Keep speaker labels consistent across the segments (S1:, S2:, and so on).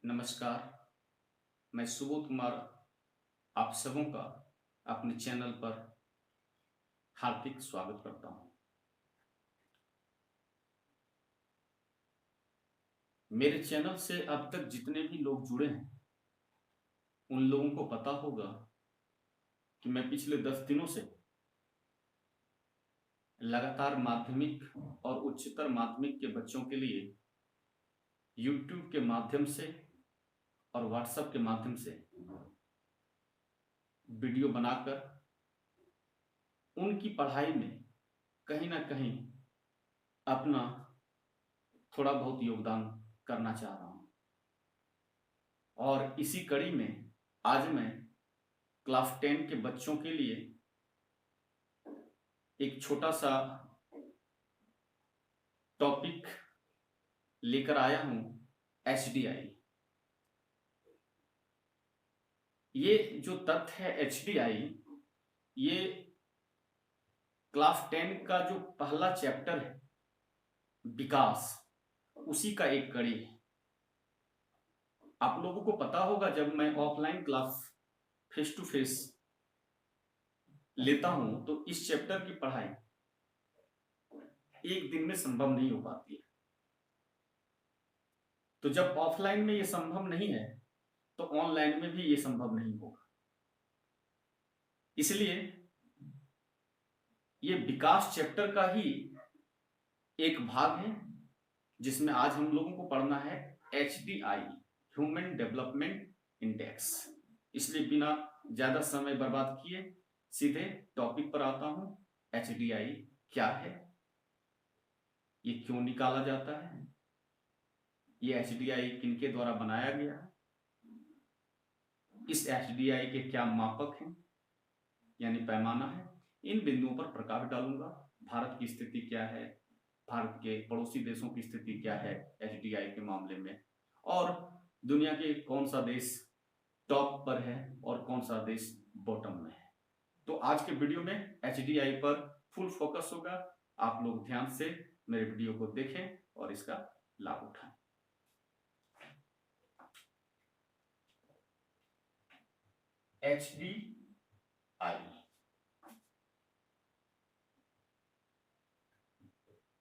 S1: नमस्कार। मैं सुबोध कुमार आप सबों का अपने चैनल पर हार्दिक स्वागत करता हूं। मेरे चैनल से अब तक जितने भी लोग जुड़े हैं उन लोगों को पता होगा कि मैं पिछले 10 दिनों से लगातार माध्यमिक और उच्चतर माध्यमिक के बच्चों के लिए YouTube के माध्यम से और WhatsApp के माध्यम से वीडियो बनाकर उनकी पढ़ाई में कहीं ना कहीं अपना थोड़ा बहुत योगदान करना चाह रहा हूं। और इसी कड़ी में आज मैं क्लास 10 के बच्चों के लिए एक छोटा सा टॉपिक लेकर आया हूं, HDI। ये जो तथ्य है HDI, ये क्लास 10 का जो पहला चैप्टर है विकास, उसी का एक कड़ी है। आप लोगों को पता होगा जब मैं offline class face to face लेता हूं तो इस चैप्टर की पढ़ाई एक दिन में संभव नहीं हो पाती है। तो जब ऑफलाइन में ये संभव नहीं है तो ऑनलाइन में भी ये संभव नहीं होगा। इसलिए ये विकास चैप्टर का ही एक भाग है जिसमें आज हम लोगों को पढ़ना है HDI, ह्यूमन डेवलपमेंट इंडेक्स। इसलिए बिना ज्यादा समय बर्बाद किए सीधे टॉपिक पर आता हूं। HDI क्या है, ये क्यों निकाला जाता है, ये HDI किनके द्वारा बनाया गया है, इस HDI के क्या मापक हैं यानी पैमाना है, इन बिंदुओं पर प्रकाश डालूंगा। भारत की स्थिति क्या है, भारत के पड़ोसी देशों की स्थिति क्या है HDI के मामले में, और दुनिया के कौन सा देश टॉप पर है और कौन सा देश बॉटम में है। तो आज के वीडियो में HDI पर फुल फोकस होगा। आप लोग ध्यान से मेरे वीडियो को देखें और इसका लाभ उठाएं। HDI,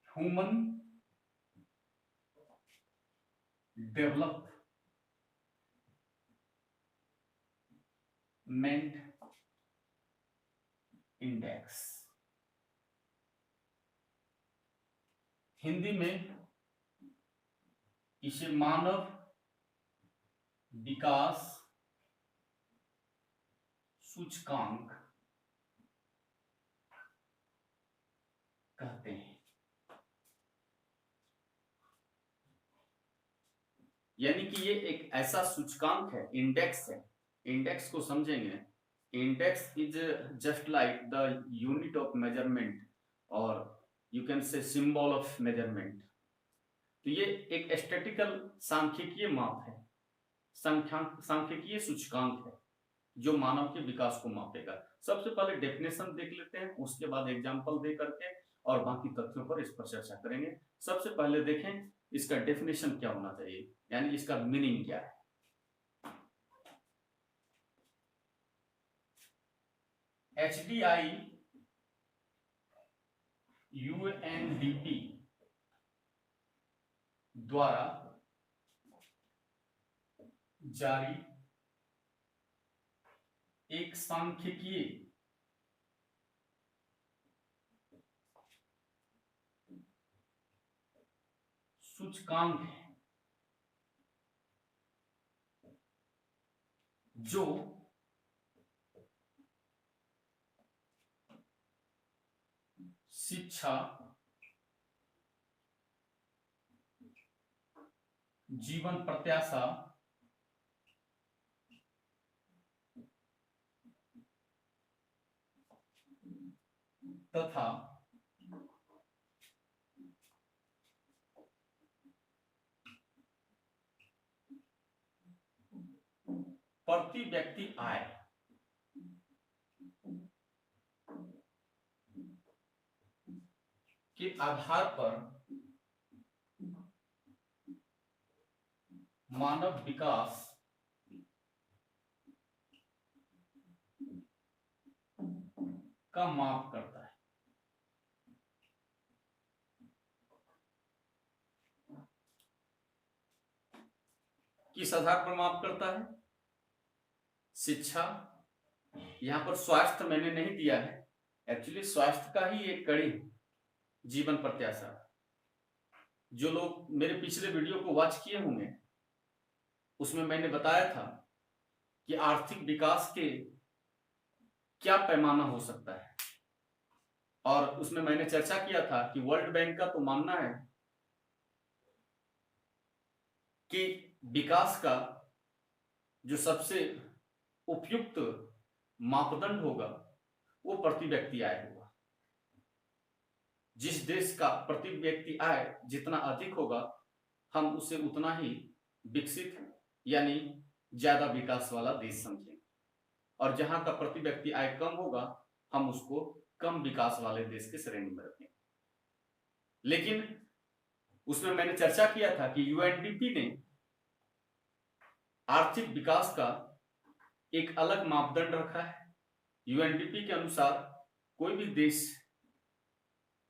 S1: human development index, Hindi में इसे मानव विकास सूचकांक कहते हैं। यानी कि ये एक ऐसा सूचकांक है, इंडेक्स है। इंडेक्स को समझेंगे, index is just like the unit of measurement और you can say symbol of measurement. तो ये एक स्टैटिकल सांख्यिकीय माप है, सांख्यिकीय सूचकांक है जो मानव के विकास को मापेगा। सबसे पहले डेफिनेशन देख लेते हैं, उसके बाद एग्जांपल दे करके और बाकी तथ्यों पर इस पर चर्चा करेंगे। सबसे पहले देखें इसका डेफिनेशन क्या होना चाहिए, यानी इसका मीनिंग क्या है। HDI UNDP द्वारा जारी एक सांख्यिकीय सूचकांक है जो शिक्षा, जीवन प्रत्याशा, तथा प्रति व्यक्ति आय के आधार पर मानव विकास का माप करता है। किस आधार पर माप करता है? शिक्षा, यहां पर स्वास्थ्य मैंने नहीं दिया है, एक्चुअली स्वास्थ्य का ही एक कड़ी है, जीवन प्रत्याशा। जो लोग मेरे पिछले वीडियो को वॉच किए होंगे उसमें मैंने बताया था कि आर्थिक विकास के क्या पैमाना हो सकता है, और उसमें मैंने चर्चा किया था कि वर्ल्ड बैंक का तो मानना है कि विकास का जो सबसे उपयुक्त मापदंड होगा वो प्रति व्यक्ति आय होगा। जिस देश का प्रति व्यक्ति आय जितना अधिक होगा हम उसे उतना ही विकसित यानी ज्यादा विकास वाला देश समझेंगे, और जहां का प्रति व्यक्ति आय कम होगा हम उसको कम विकास वाले देश की श्रेणी में रखेंगे। लेकिन उसमें मैंने चर्चा किया था कि यूएनडीपी ने आर्थिक विकास का एक अलग मापदंड रखा है। यूएनडीपी के अनुसार कोई भी देश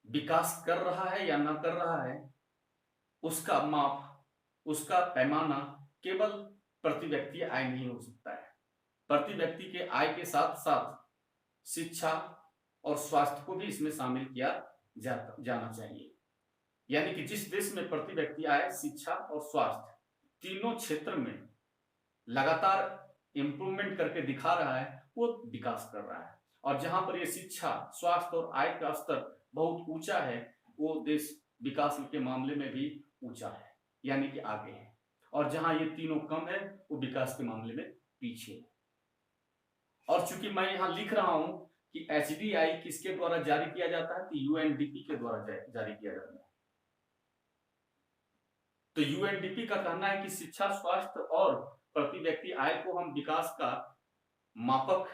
S1: विकास कर रहा है या ना कर रहा है उसका माप, उसका पैमाना केवल प्रति व्यक्ति आय नहीं हो सकता है। प्रति व्यक्ति के आय के साथ साथ शिक्षा और स्वास्थ्य को भी इसमें शामिल किया जाना चाहिए। यानी कि जिस देश में प्रति व्यक्ति आय, शिक्षा और स्वास्थ्य तीनों क्षेत्र में लगातार इंप्रूवमेंट करके दिखा रहा है वो विकास कर रहा है, और जहां पर ये शिक्षा, स्वास्थ्य और आय का स्तर बहुत ऊंचा है वो देश विकास के मामले में भी ऊंचा है, यानी कि आगे है। और जहां ये तीनों कम है वो विकास के मामले में पीछे है। और चूंकि मैं यहां लिख रहा हूं कि एचडीआई किसके द्वारा जारी किया जाता है, तो यूएनडीपी के द्वारा जारी किया जाता है। तो यूएनडीपी का कहना है कि शिक्षा, स्वास्थ्य और प्रति व्यक्ति आय को हम विकास का मापक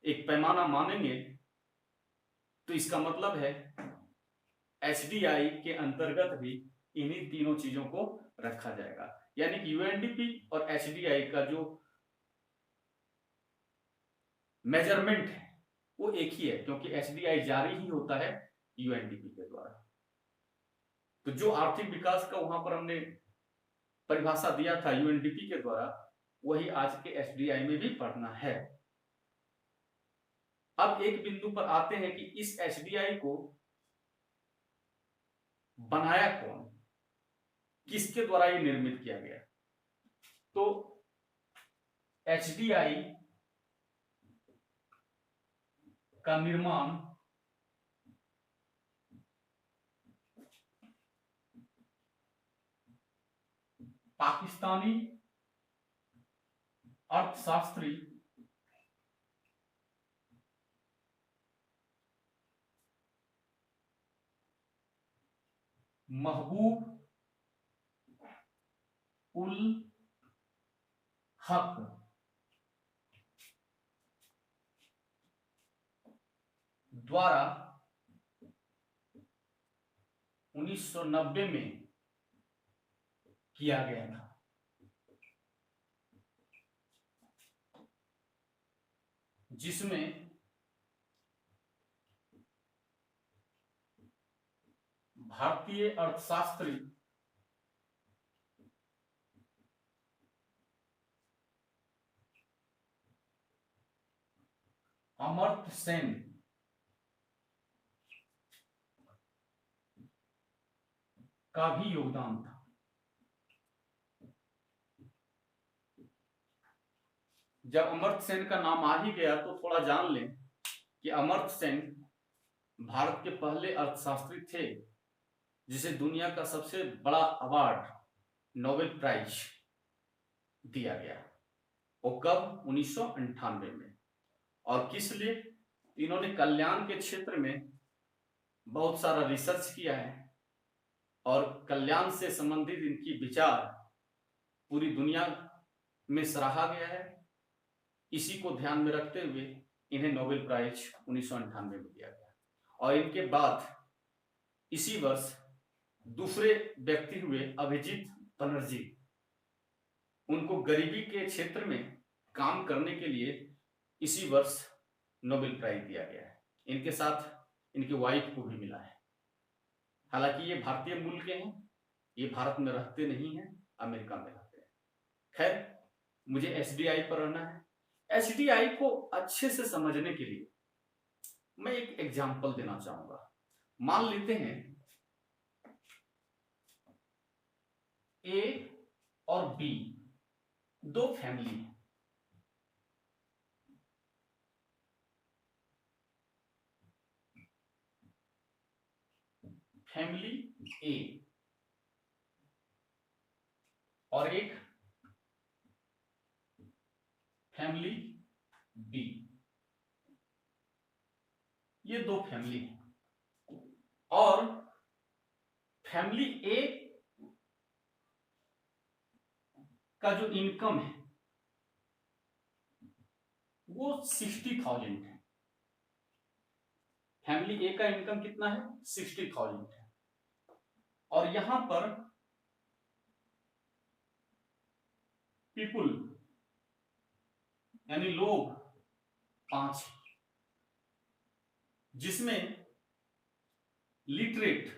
S1: एक पैमाना मानेंगे, तो इसका मतलब है एचडीआई के अंतर्गत भी इन्हीं तीनों चीजों को रखा जाएगा। यानी कि यूएनडीपी और एचडीआई का जो मेजरमेंट है वो एक ही है, क्योंकि एचडीआई जारी ही होता है यूएनडीपी के द्वारा। तो जो आर्थिक विकास का वहां पर हमने परिभाषा दिया था यूएनडीपी के द्वारा, वही आज के एचडीआई में भी पढ़ना है। अब एक बिंदु पर आते हैं कि इस एचडीआई को बनाया कौन, किसके द्वारा ये निर्मित किया गया। तो एचडीआई का निर्माण पाकिस्तानी अर्थशास्त्री महबूब उल हक द्वारा 1990 में किया गया था। जिसमें भारतीय अर्थशास्त्री अमर्त्य सेन का भी योगदान था। जब अमर्त्य सेन का नाम आ ही गया तो थोड़ा जान लें कि अमर्त्य सेन भारत के पहले अर्थशास्त्री थे जिसे दुनिया का सबसे बड़ा अवार्ड नोबेल प्राइज दिया गया। वो कब? 1998 में। और किस लिए? इन्होंने कल्याण के क्षेत्र में बहुत सारा रिसर्च किया है और कल्याण से संबंधित इनकी विचार पूरी दुनिया में सराहा गया है। इसी को ध्यान में रखते हुए इन्हें नोबेल प्राइज 1998 में दिया गया। और इनके बाद इसी वर्ष दूसरे व्यक्ति हुए अभिजीत बनर्जी, उनको गरीबी के क्षेत्र में काम करने के लिए इसी वर्ष नोबेल प्राइज दिया गया है। इनके साथ इनकी वाइफ को भी मिला है। हालांकि ये भारतीय मूल के हैं, ये भारत में रहते नहीं हैं, अमेरिका में रहते हैं। खैर, मुझे एसडीआई पर रहना है। एसडीआई को अच्छे से समझने के लिए मैं एक एग्जाम्पल देना चाहूंगा। मान लेते हैं ए और बी दो फैमिली है। फैमिली ए और एक फैमिली बी, ये दो फैमिली है। और फैमिली ए का जो इनकम है वो 60,000 है। फैमिली ए का इनकम कितना है? 60,000 है। और यहां पर पीपुल यानी लोग 5, जिसमें लिटरेट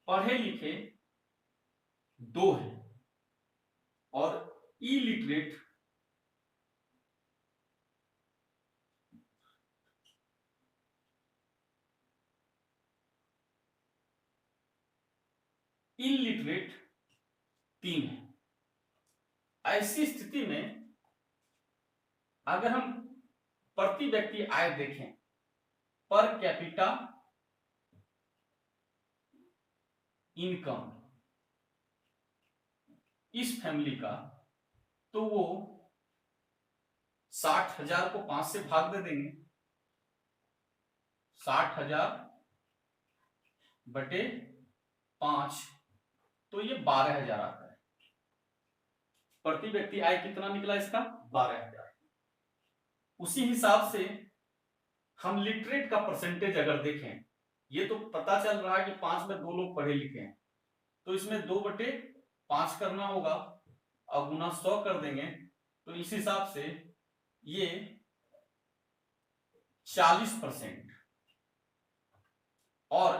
S1: पढ़े लिखे 2 है और इलिटरेट 3 है। ऐसी स्थिति में अगर हम प्रति व्यक्ति आय देखें, पर कैपिटा इनकम इस फैमिली का, तो वो 60,000 को 5 से भाग दे देंगे। 60,000 बटे 5, तो ये 12,000 आता है। प्रति व्यक्ति आय कितना निकला इसका? 12,000। उसी हिसाब से हम लिटरेट का परसेंटेज अगर देखें, ये तो पता चल रहा है कि 5 में 2 लोग पढ़े लिखे हैं, तो इसमें 2/5 करना होगा और गुना 100 कर देंगे, तो इस हिसाब से ये 40%। और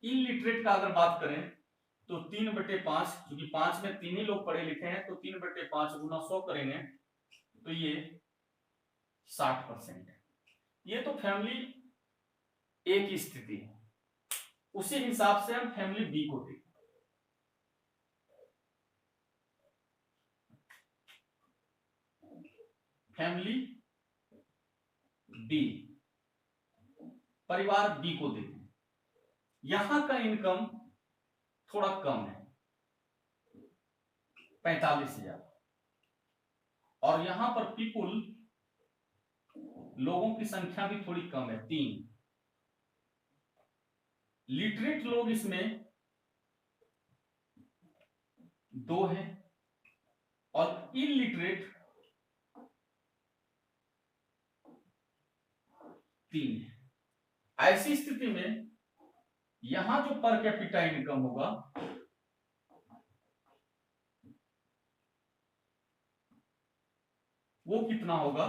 S1: इलिटरेट का अगर बात करें तो 3/5, क्योंकि 5 में 3 ही लोग पढ़े लिखे हैं, तो 3/5 गुना 100 करेंगे तो ये 60% है। ये तो फैमिली ए की स्थिति है। उसी हिसाब से हम फैमिली बी को देखें। फैमिली बी, परिवार बी को देखें। यहां का इनकम थोड़ा कम है, 45,000, और यहां पर पीपुल लोगों की संख्या भी थोड़ी कम है, 3। लिटरेट लोग इसमें 2 है और इलिटरेट 3 है। ऐसी स्थिति में यहां जो पर कैपिटा इनकम होगा वो कितना होगा?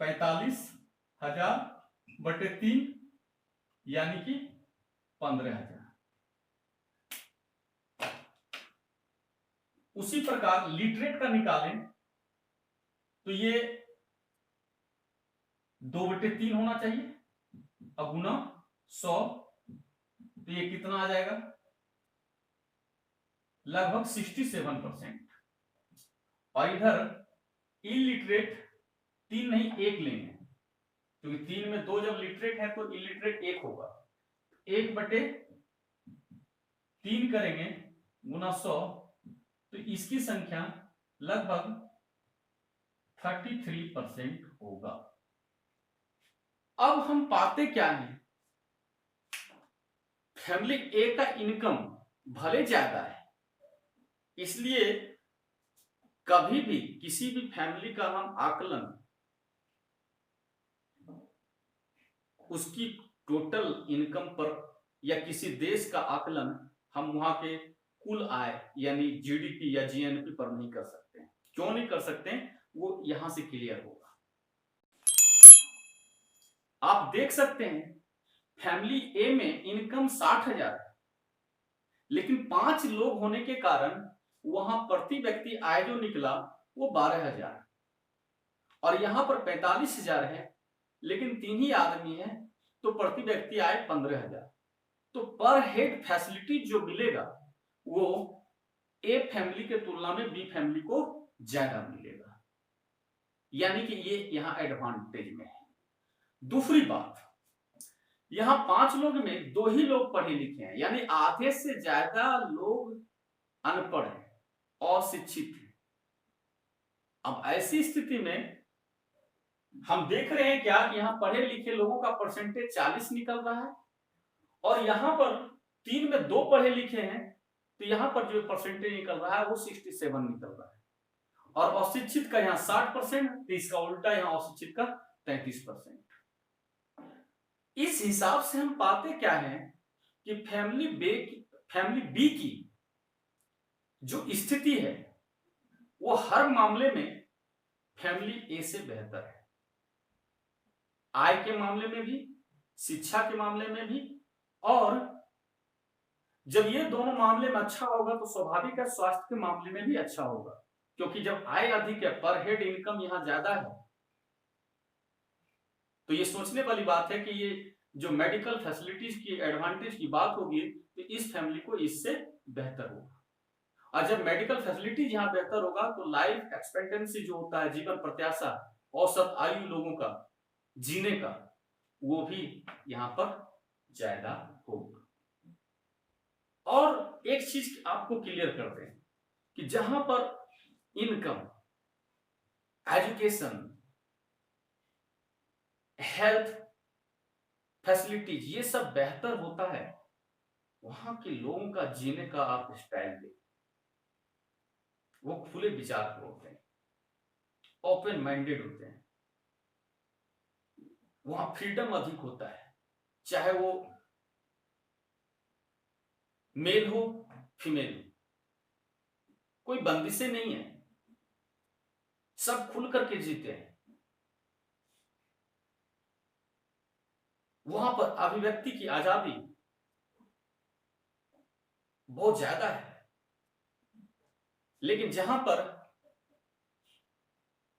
S1: 45,000 बटे 3, यानी कि 15,000। उसी प्रकार लिटरेट का निकालें तो ये 2/3 होना चाहिए, अब गुना 100, तो ये कितना आ जाएगा? लगभग 67%। और इधर इलिटरेट 3 नहीं 1 लेंगे, क्योंकि 3 में 2 जब लिटरेट है तो इलिटरेट 1 होगा। 1/3 करेंगे गुना 100, तो इसकी संख्या लगभग 33% होगा। अब हम पाते क्या है? फैमिली ए का इनकम भले ज्यादा है, इसलिए कभी भी किसी भी फैमिली का हम आकलन उसकी टोटल इनकम पर या किसी देश का आकलन हम वहां के कुल आय यानी जीडीपी या जीएनपी पर नहीं कर सकते। क्यों नहीं कर सकते, वो यहां से क्लियर होगा। आप देख सकते हैं फैमिली ए में इनकम 60,000 है, लेकिन 5 लोग होने के कारण वहां प्रति व्यक्ति आय जो निकला वो 12,000 और यहां पर 45,000 है, लेकिन 3 ही आदमी है तो प्रति व्यक्ति आय 15,000। तो पर हेड फैसिलिटी जो मिलेगा वो ए फैमिली के तुलना में बी फैमिली को ज्यादा मिलेगा, यानी कि ये यहां एडवांटेज में है। दूसरी बात, यहां 5 लोग में 2 ही लोग पढ़े लिखे हैं, यानी आधे से ज्यादा लोग अनपढ़ हैं, अशिक्षित हैं। अब ऐसी स्थिति में हम देख रहे हैं क्या कि यहाँ पढ़े लिखे लोगों का परसेंटेज 40 निकल रहा है और यहां पर 3 में 2 पढ़े लिखे हैं, तो यहां पर जो परसेंटेज निकल रहा है वो 67 निकल रहा है और अशिक्षित का यहाँ 60%, तो इसका उल्टा यहाँ अशिक्षित का 33%। इस हिसाब से हम पाते क्या है कि फैमिली बी की जो स्थिति है वो हर मामले में फैमिली ए से बेहतर है, आय के मामले में भी, शिक्षा के मामले में भी, और जब ये दोनों मामले में अच्छा होगा तो स्वाभाविक है स्वास्थ्य के मामले में भी अच्छा होगा, क्योंकि जब आय अधिक है, पर हेड इनकम यहां ज्यादा है, तो ये सोचने वाली बात है कि ये जो मेडिकल फैसिलिटीज की एडवांटेज की बात होगी तो इस फैमिली को इससे बेहतर होगा। और जब मेडिकल फैसिलिटीज यहाँ बेहतर होगा तो लाइफ एक्सपेक्टेंसी जो होता है, जीवन प्रत्याशा, औसत आयु लोगों का जीने का, वो भी यहाँ पर ज्यादा होगा। और एक चीज आपको क्लियर कर दें कि जहां पर इनकम, एजुकेशन, हेल्थ फैसिलिटीज ये सब बेहतर होता है, वहां के लोगों का जीने का आप स्टाइल देखें, वो खुले विचार के होते हैं, ओपन माइंडेड होते हैं, वहां फ्रीडम अधिक होता है, चाहे वो मेल हो फीमेल हो, कोई बंदिशें नहीं है, सब खुल करके जीते हैं। वहां पर अभिव्यक्ति की आजादी बहुत ज्यादा है, लेकिन जहां पर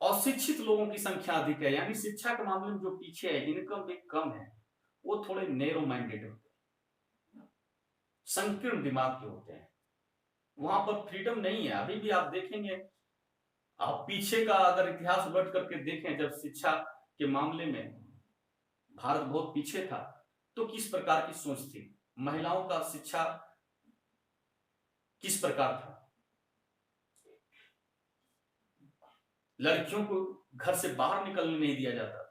S1: अशिक्षित लोगों की संख्या अधिक है, यानी शिक्षा के मामले में जो पीछे है, इनकम भी कम है, वो थोड़े नैरो माइंडेड होते हैं, संकीर्ण दिमाग के होते हैं, वहां पर फ्रीडम नहीं है। अभी भी आप देखेंगे, आप पीछे का अगर इतिहास उलट करके देखें, जब शिक्षा के मामले में भारत बहुत पीछे था तो किस प्रकार की सोच थी, महिलाओं का शिक्षा किस प्रकार था, लड़कियों को घर से बाहर निकलने नहीं दिया जाता,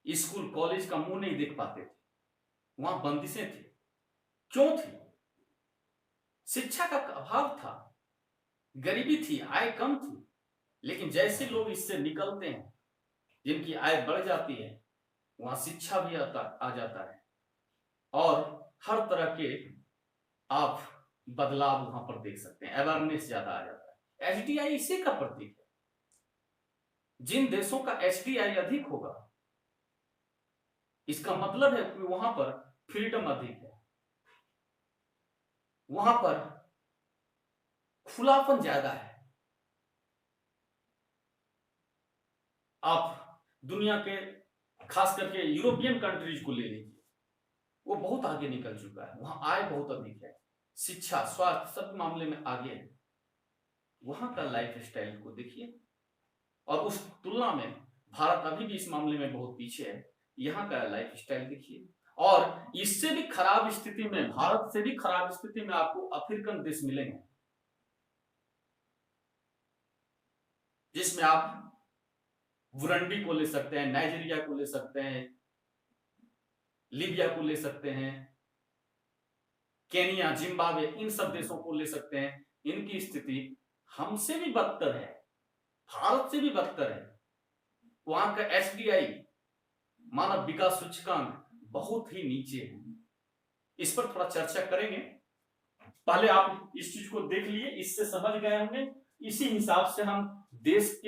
S1: स्कूल कॉलेज का मुंह नहीं देख पाते थे, वहां बंदिशें थी। क्यों थी? शिक्षा का अभाव था, गरीबी थी, आय कम थी। लेकिन जैसे लोग इससे निकलते हैं, जिनकी आय बढ़ जाती है, वहां शिक्षा भी आ जाता है और हर तरह के आप बदलाव वहां पर देख सकते हैं, अवेयरनेस ज्यादा आ जाता है। एचडीआई इसी का प्रतीक है। जिन देशों का एचडीआई अधिक होगा, इसका मतलब है कि वहां पर फ्रीडम अधिक है, वहां पर खुलापन ज्यादा है। आप दुनिया के खास करके यूरोपियन कंट्रीज को ले लीजिए, वो बहुत आगे निकल चुका है, वहां आय बहुत अधिक है, शिक्षा, स्वास्थ्य सब मामले में आगे है। वहां का लाइफ स्टाइल को देखिए, और उस तुलना में भारत अभी भी इस मामले में बहुत पीछे है। यहाँ का लाइफ स्टाइल देखिए, और इससे भी खराब स्थिति में, भारत से भी खराब स्थिति में आपको अफ्रीकन देश मिलेंगे, जिसमें आप बुरुंडी को ले सकते हैं, नाइजीरिया को ले सकते हैं, लीबिया को ले सकते हैं, केनिया, जिम्बाब्वे, इन सब देशों को ले सकते हैं। इनकी स्थिति हमसे भी बदतर है, भारत से भी बदतर है। वहां का एसडीआई मानव विकास सूचकांक बहुत ही नीचे है। इस पर थोड़ा चर्चा करेंगे। पहले आप इस चीज को देख लिए, इससे समझ गए होंगे। इसी हिसाब से हम देश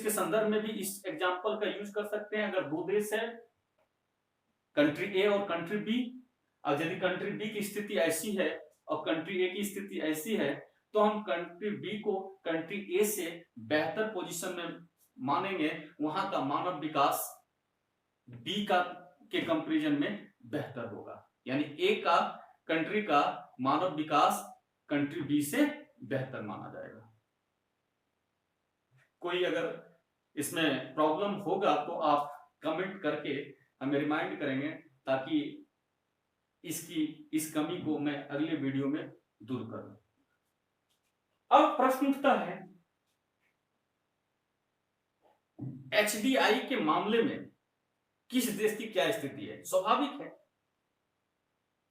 S1: के संदर्भ में भी इस एग्जांपल का यूज कर सकते हैं। अगर दो देश है, कंट्री ए और कंट्री बी, और यदि कंट्री बी की स्थिति ऐसी है और कंट्री ए की स्थिति ऐसी है, तो हम कंट्री बी को कंट्री ए से बेहतर पोजीशन में मानेंगे। वहां का मानव विकास बी का के कंपैरिजन में बेहतर होगा। यानी ए का कंट्री का मानव विकास कंट्री बी से बेहतर माना जाएगा। कोई अगर इसमें प्रॉब्लम होगा तो आप कमेंट करके हमें रिमाइंड करेंगे, ताकि इस कमी को मैं अगले वीडियो में दूर करूं। अब प्रश्न उठता है, एचडीआई के मामले में किस देश की क्या स्थिति है? स्वाभाविक है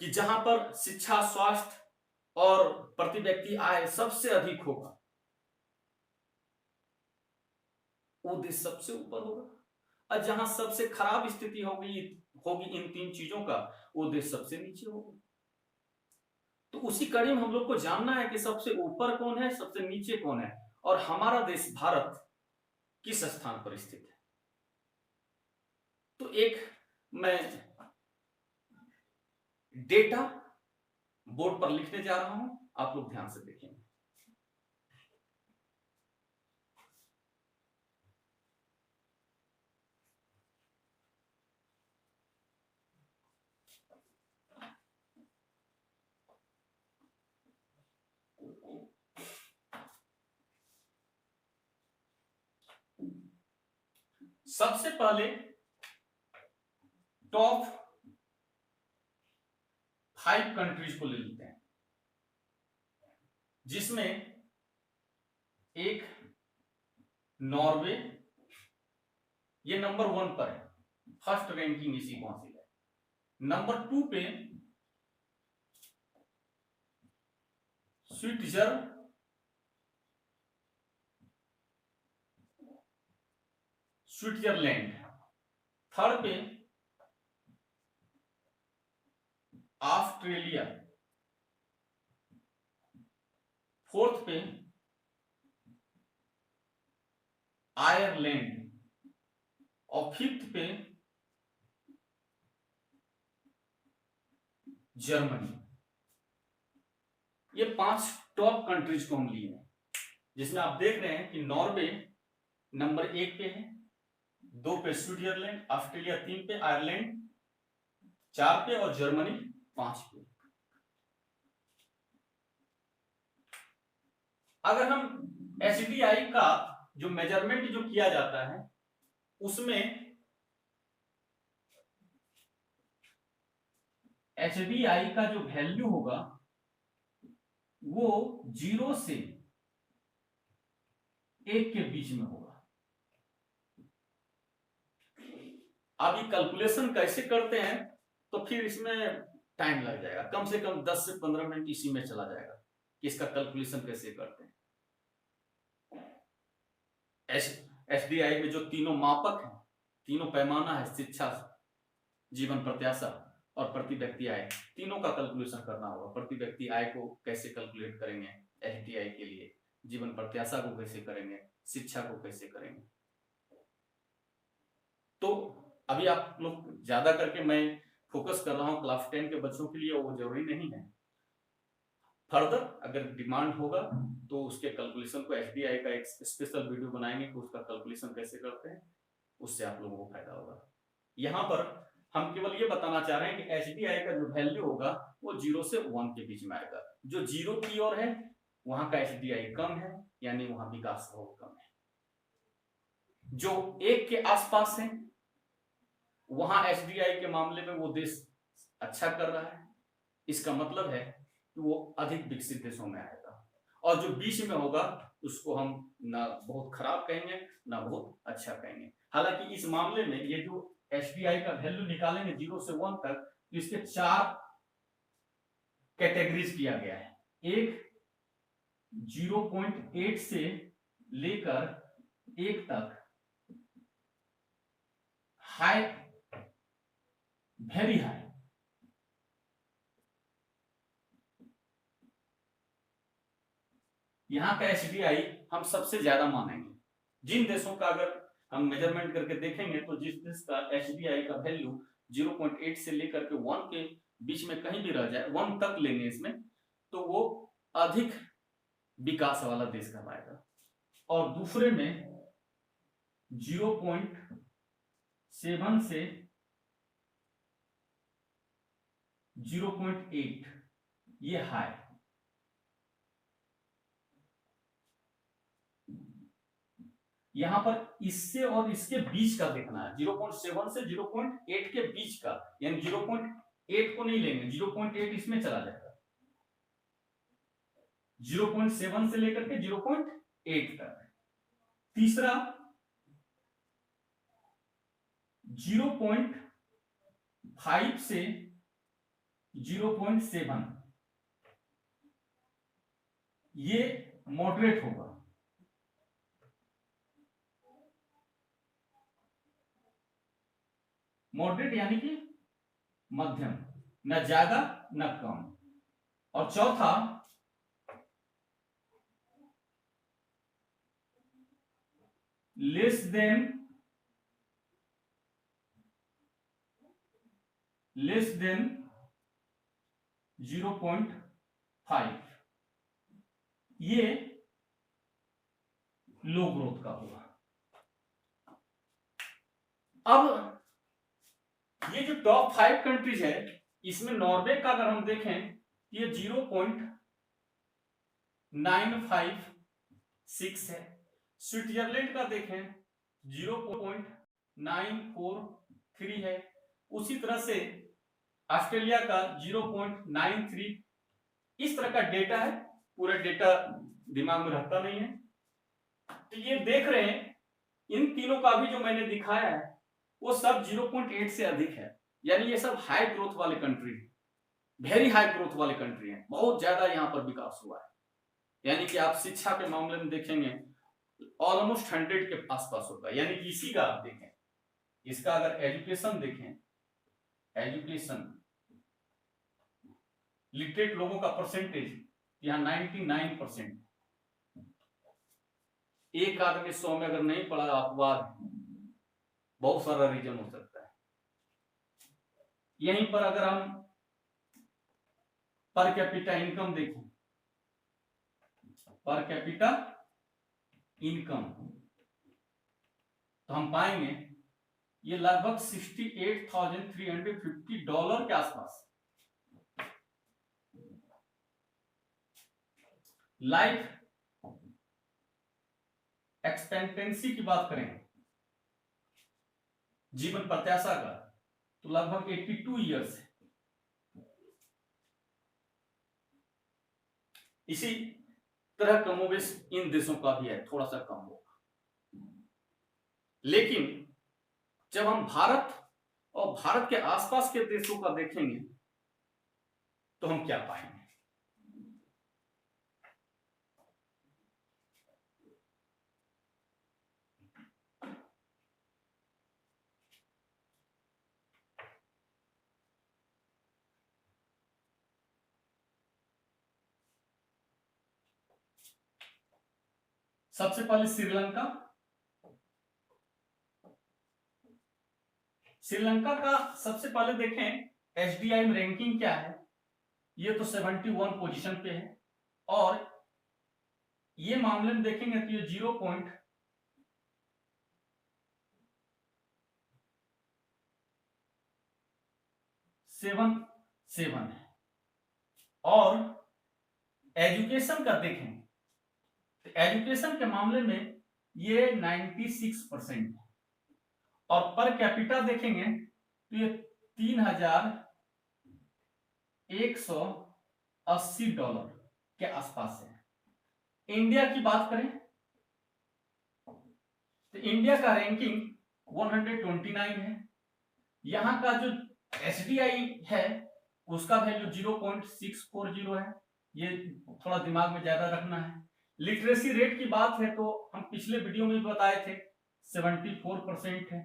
S1: कि जहां पर शिक्षा, स्वास्थ्य और प्रति व्यक्ति आय सबसे अधिक होगा, वो देश सबसे ऊपर होगा। और जहां सबसे खराब स्थिति होगी इन तीन चीजों का, वो देश सबसे नीचे होगा। तो उसी कड़ी में हम लोग को जानना है कि सबसे ऊपर कौन है, सबसे नीचे कौन है, और हमारा देश भारत किस स्थान पर स्थित है। तो एक मैं डेटा बोर्ड पर लिखने जा रहा हूं, आप लोग ध्यान से देखेंगे। सबसे पहले टॉप 5 कंट्रीज को ले लेते हैं, जिसमें एक नॉर्वे, ये नंबर 1 पर है, फर्स्ट रैंकिंग इसी को हासिल है। नंबर 2 पे स्विट्जरलैंड, थर्ड पे ऑस्ट्रेलिया, फोर्थ पे आयरलैंड, और फिफ्थ पे जर्मनी। ये 5 टॉप कंट्रीज को हम लिए हैं, जिसमें आप देख रहे हैं कि नॉर्वे नंबर 1 पे है, 2 पे स्विट्जरलैंड, ऑस्ट्रेलिया 3 पे, आयरलैंड 4 पे और जर्मनी 5 पे। अगर हम एचडीआई का जो मेजरमेंट जो किया जाता है, उसमें एचडीआई का जो वैल्यू होगा वो 0 से 1 के बीच में होगा। अब ये कैलकुलेशन कैसे करते हैं, तो फिर इसमें टाइम लग जाएगा, कम से कम 10 से 15 मिनट इसी में चला जाएगा कि इसका कैलकुलेशन कैसे करते हैं। एचडीआई में जो तीनों मापक हैं, तीनों पैमाना है, शिक्षा, जीवन प्रत्याशा और प्रति व्यक्ति आय, तीनों का कैलकुलेशन करना होगा। प्रति व्यक्ति आय को कैसे कैलकुलेट करेंगे एचडीआई के लिए, जीवन प्रत्याशा को कैसे करेंगे, शिक्षा को कैसे करेंगे। तो अभी आप लोग ज्यादा करके मैं फोकस कर रहा हूं क्लास 10 के बच्चों के लिए, वो जरूरी नहीं है। फर्दर अगर डिमांड होगा तो उसके कैलकुलेशन को एचडीआई का एक स्पेशल वीडियो बनाएंगे कि उसका कैलकुलेशन कैसे करते हैं, उससे आप लोगों को फायदा होगा। यहां पर हम केवल ये बताना चाह रहे हैं कि एचडीआई का जो वैल्यू होगा वो 0 से 1 के बीच में आएगा। जो 0 की ओर है वहां का एचडीआई कम है, यानी वहां विकास बहुत कम है। जो 1 के आसपास है वहां एचडीआई के मामले में वो देश अच्छा कर रहा है, इसका मतलब है कि वो अधिक विकसित देशों में आएगा। और जो बीच में होगा उसको हम ना बहुत खराब कहेंगे ना बहुत अच्छा कहेंगे। हालांकि इस मामले में ये जो एचडीआई का वैल्यू निकालेंगे 0 से 1 तक, तो इसके 4 कैटेगरीज किया गया है। एक 0.8 से लेकर 1 तक हाई, वेरी हाई। यहां का एचडीआई हम सबसे ज्यादा मानेंगे। जिन देशों का अगर हम मेजरमेंट करके देखेंगे तो जिस देश का एचडीआई का वैल्यू 0.8 से लेकर के 1 के बीच में कहीं भी रह जाए, 1 तक लेंगे इसमें, तो वो अधिक विकास वाला देश कहलाएगा। और दूसरे में 0.7 से 0.8 ये हाई। यहां पर इससे और इसके बीच का देखना है, 0.7 से 0.8 के बीच का, यानी 0.8 को नहीं लेंगे, 0.8 इसमें चला जाएगा, 0.7 से लेकर के 0.8 तक। तीसरा 0.5 से 0.7 ये मॉडरेट होगा। मॉडरेट यानी कि मध्यम, न ज्यादा न कम। और चौथा लेस देन 0.5 ये लो ग्रोथ का होगा। अब ये जो टॉप 5 कंट्रीज है, इसमें नॉर्वे का अगर हम देखें, ये 0.956 है। स्विट्जरलैंड का देखें 0.943 है। उसी तरह से ऑस्ट्रेलिया का 0.93। इस तरह का डेटा है, पूरा डेटा दिमाग में रहता नहीं है। तो ये देख रहे हैं, इन तीनों का भी जो मैंने दिखाया है वो सब 0.8 से अधिक है, यानी ये सब हाई ग्रोथ वाले कंट्री है, वेरी हाई ग्रोथ वाले कंट्री हैं, बहुत ज्यादा यहाँ पर विकास हुआ है। यानी कि आप शिक्षा के मामले में देखेंगे ऑलमोस्ट 100 के आसपास होगा। यानी कि इसी का आप देखें, इसका अगर एजुकेशन देखें, एजुकेशन लिटरेट लोगों का परसेंटेज यहाँ 99%। एक आदमी 100 में अगर नहीं पढ़ा, अपवाद, बहुत सारा रीजन हो सकता है। यहीं पर अगर हम पर कैपिटा इनकम देखें, पर कैपिटा इनकम, तो हम पाएंगे ये लगभग $68,350 के आसपास। लाइफ एक्सपेक्टेंसी की बात करें, जीवन प्रत्याशा का, तो लगभग 82 ईयर्स है। इसी तरह कमोबेश इन देशों का भी है, थोड़ा सा कम होगा। लेकिन जब हम भारत और भारत के आसपास के देशों का देखेंगे तो हम क्या पाएंगे? सबसे पहले श्रीलंका। श्रीलंका का सबसे पहले देखें एचडीआई में रैंकिंग क्या है। ये तो 71 पोजीशन पे है, और ये मामले में देखेंगे तो ये 0.77 है। और एजुकेशन का देखें तो एजुकेशन के मामले में ये 96% है। और पर कैपिटा देखेंगे तो ये $3,180 के आसपास है। इंडिया की बात करें तो इंडिया का रैंकिंग 129 है। यहां का जो एसडीआई है उसका वैल्यू 0.640 है। ये थोड़ा दिमाग में ज्यादा रखना है। लिटरेसी रेट की बात है तो हम पिछले वीडियो में भी बताए थे 74% है।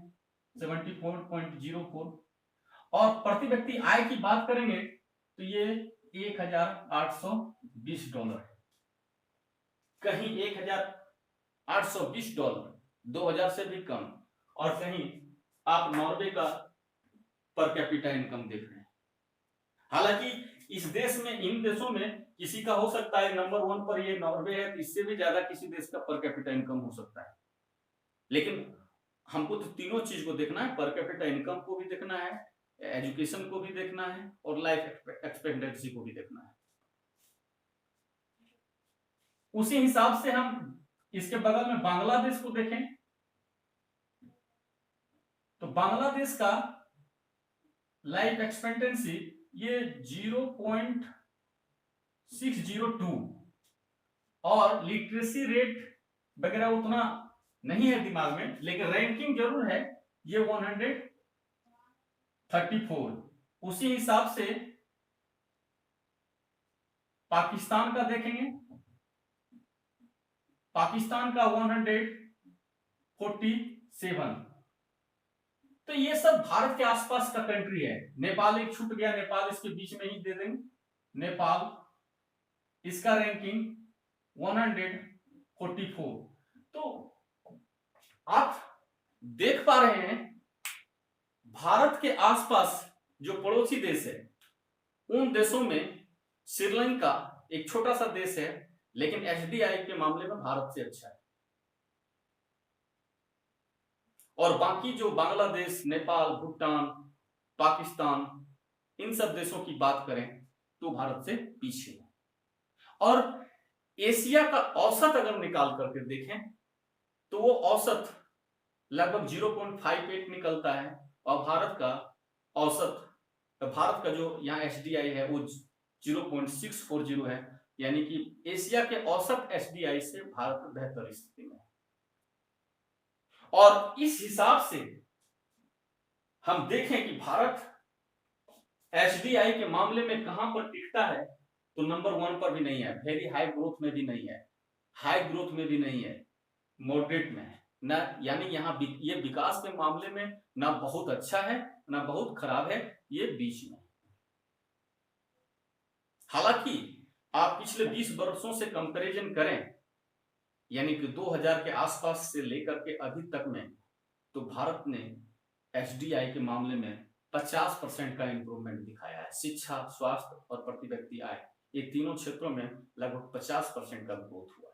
S1: 74.04। और प्रति व्यक्ति आय की बात करेंगे तो ये $1820 है। कहीं $1820, 2000 से भी कम। और कहीं आप नॉर्वे का पर कैपिटा इनकम देख रहे हैं। हालांकि इस देश में, इन देशों में किसी का हो सकता है नंबर 1 पर ये नॉर्वे है, इससे भी ज्यादा किसी देश का पर कैपिटा इनकम हो सकता है। लेकिन हमको तो तीनों चीज को देखना है, पर कैपिटा इनकम को भी देखना है, एजुकेशन को भी देखना है, और लाइफ एक्सपेक्टेंसी को भी देखना है। उसी हिसाब से हम इसके बगल में बांग्लादेश को देखें तो बांग्लादेश का लाइफ एक्सपेक्टेंसी ये 0.602 और लिटरेसी रेट वगैरह उतना नहीं है दिमाग में, लेकिन रैंकिंग जरूर है, ये 134। उसी हिसाब से पाकिस्तान का देखेंगे, पाकिस्तान का 147। तो ये सब भारत के आसपास का कंट्री है। नेपाल एक छूट गया, नेपाल इसके बीच में ही दे देंगे। नेपाल, इसका रैंकिंग 144। तो आप देख पा रहे हैं भारत के आसपास जो पड़ोसी देश है, उन देशों में श्रीलंका एक छोटा सा देश है, लेकिन एचडीआई के मामले में भारत से अच्छा है। और बाकी जो बांग्लादेश, नेपाल, भूटान, पाकिस्तान, इन सब देशों की बात करें तो भारत से पीछे है। और एशिया का औसत अगर निकाल करके देखें तो वो औसत लगभग 0.58 निकलता है, और भारत का औसत, भारत का जो यहाँ एचडीआई है वो 0.640 है। यानी कि एशिया के औसत एचडीआई से भारत बेहतर स्थिति में है। और इस हिसाब से हम देखें कि भारत एचडीआई के मामले में कहां पर टिकता है, तो नंबर 1 पर भी नहीं है, वेरी हाई ग्रोथ में भी नहीं है, हाई ग्रोथ में भी नहीं है, मॉडरेट में है ना। यानी यहाँ ये विकास के मामले में ना बहुत अच्छा है ना बहुत खराब है, ये बीच में। हालांकि आप पिछले 20 वर्षों से कंपैरिजन करें, यानी कि 2000 के आसपास से लेकर के अभी तक में, तो भारत ने एचडीआई के मामले में 50% का इंप्रूवमेंट दिखाया है। शिक्षा, स्वास्थ्य और प्रति व्यक्ति आय, ये तीनों क्षेत्रों में लगभग 50% का ग्रोथ हुआ है।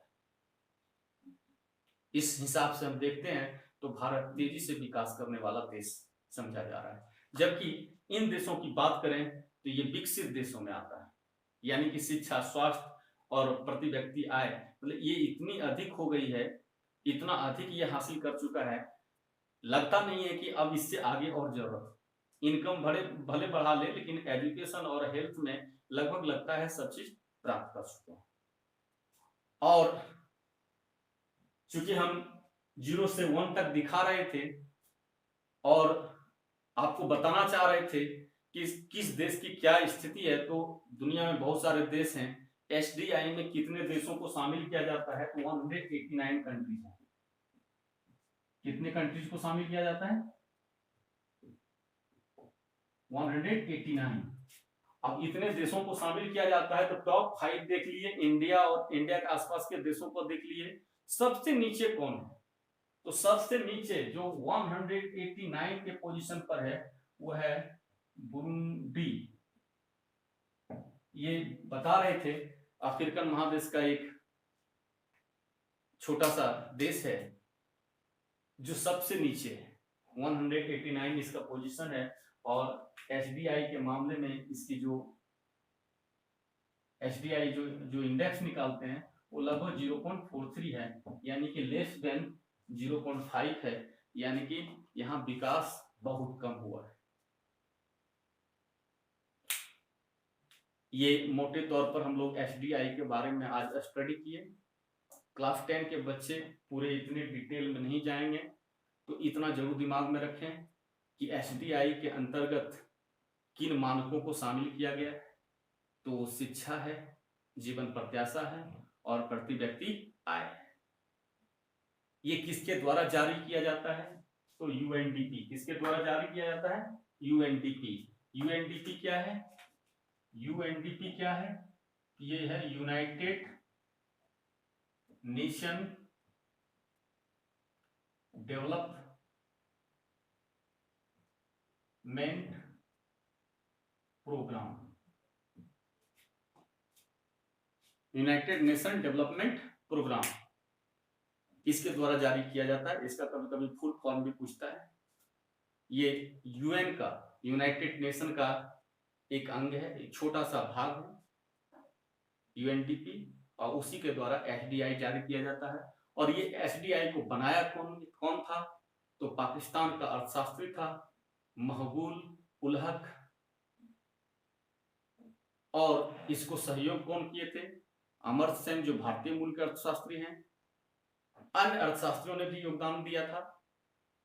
S1: इस हिसाब से हम देखते हैं तो भारत तेजी से विकास करने वाला देश समझा जा रहा है। जबकि इन देशों की बात करें तो ये विकसित देशों में आता है, यानी कि शिक्षा, स्वास्थ्य और प्रति व्यक्ति आय, मतलब ये इतनी अधिक हो गई है, इतना अधिक ये हासिल कर चुका है, लगता नहीं है कि अब इससे आगे और जरूरत। इनकम भले बढ़ा ले, लेकिन एजुकेशन और हेल्थ में लगभग लगता है सब चीज प्राप्त कर चुके हैं। और चूंकि हम 0 से 1 तक दिखा रहे थे और आपको बताना चाह रहे थे कि किस देश की क्या स्थिति है, तो दुनिया में बहुत सारे देश हैं। एचडीआई में कितने देशों को शामिल किया जाता है, तो 189 कंट्रीज है। कितने कंट्रीज को शामिल किया जाता है? 189। अब इतने देशों को शामिल किया जाता है तो टॉप 5 देख लिए, इंडिया और इंडिया के आसपास के देशों को देख लिए। सबसे नीचे कौन है? तो सबसे नीचे जो 189 के पोजीशन पर है वो है बुरुंडी। ये बता रहे थे अफ्रीकन महादेश का एक छोटा सा देश है जो सबसे नीचे है। 189 इसका पोजीशन है। और एचडीआई के मामले में इसकी जो एचडीआई जो इंडेक्स निकालते हैं वो लगभग 0.43 है, यानी कि लेस देन 0.5 है, यानी कि यहाँ विकास बहुत कम हुआ है। ये मोटे तौर पर हम लोग एचडीआई के बारे में आज स्टडी किए। क्लास 10 के बच्चे पूरे इतने डिटेल में नहीं जाएंगे, तो इतना जरूर दिमाग में रखें कि एचडीआई के अंतर्गत किन मानकों को शामिल किया गया है। तो शिक्षा है, जीवन प्रत्याशा है और प्रति व्यक्ति आय है। ये किसके द्वारा जारी किया जाता है? तो यूएनडीपी किसके द्वारा जारी किया जाता है? यूएनडीपी। यूएनडीपी क्या है? यूएनडीपी क्या है? ये है United Nation Development Programme. United Nation Development Programme इसके द्वारा जारी किया जाता है। इसका कभी कभी फुल फॉर्म भी पूछता है। ये यूएन का, यूनाइटेड नेशन का एक अंग है, एक छोटा सा भाग है यूएनडीपी, और उसी के द्वारा एसडीआई जारी किया जाता है। और ये एसडीआई को बनाया कौन था? तो पाकिस्तान का अर्थशास्त्री था महबूब उल हक। और इसको सहयोग कौन किए थे? अमर्त्य सेन, जो भारतीय मूल के अर्थशास्त्री हैं। अन्य अर्थशास्त्रियों ने भी योगदान दिया था।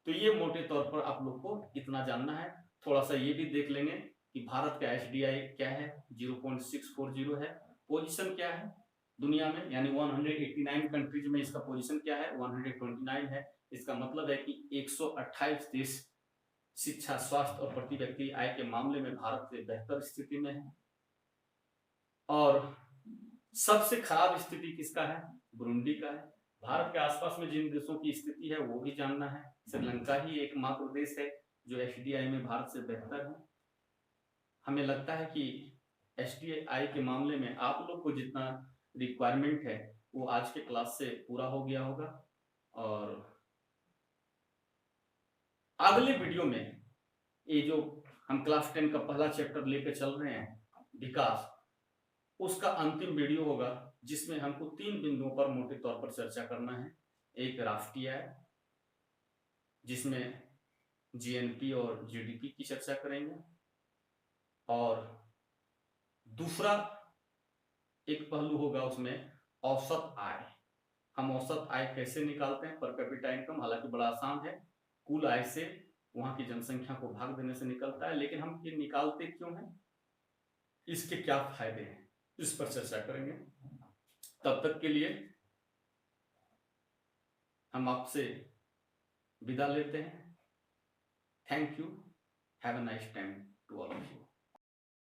S1: तो ये मोटे तौर पर आप लोग को इतना जानना है। थोड़ा सा ये भी देख लेंगे कि भारत का एसडीआई क्या है, 0.640 है। पोजीशन क्या है दुनिया में, यानी 189 कंट्रीज में इसका पोजीशन क्या है? 129 है। इसका मतलब है कि 128 देश शिक्षा, स्वास्थ्य और प्रति व्यक्ति आय के मामले में भारत से बेहतर स्थिति में है। और सबसे खराब स्थिति किसका है? बुरुंडी का है। भारत के आसपास में जिन देशों की स्थिति है वो भी जानना है। श्रीलंका ही एकमात्र देश है जो एसडीआई में भारत से बेहतर है। हमें लगता है कि एसडीआई के मामले में आप लोग को जितना रिक्वायरमेंट है वो आज के क्लास से पूरा हो गया होगा। और अगले वीडियो में ये जो हम क्लास 10 का पहला चैप्टर लेकर चल रहे हैं, विकास, उसका अंतिम वीडियो होगा जिसमें हमको 3 बिंदुओं पर मोटे तौर पर चर्चा करना है। एक राष्ट्रीय आय, जिसमें जीएनपी और जीडीपी की चर्चा करेंगे। और दूसरा एक पहलू होगा उसमें औसत आय। हम औसत आय कैसे निकालते हैं? पर कैपिटा इनकम, हालांकि बड़ा आसान है, कुल आय से वहां की जनसंख्या को भाग देने से निकलता है। लेकिन हम ये निकालते क्यों हैं, इसके क्या फायदे हैं, इस पर चर्चा करेंगे। तब तक के लिए हम आपसे विदा लेते हैं। Thank you. Have a nice time to all of you.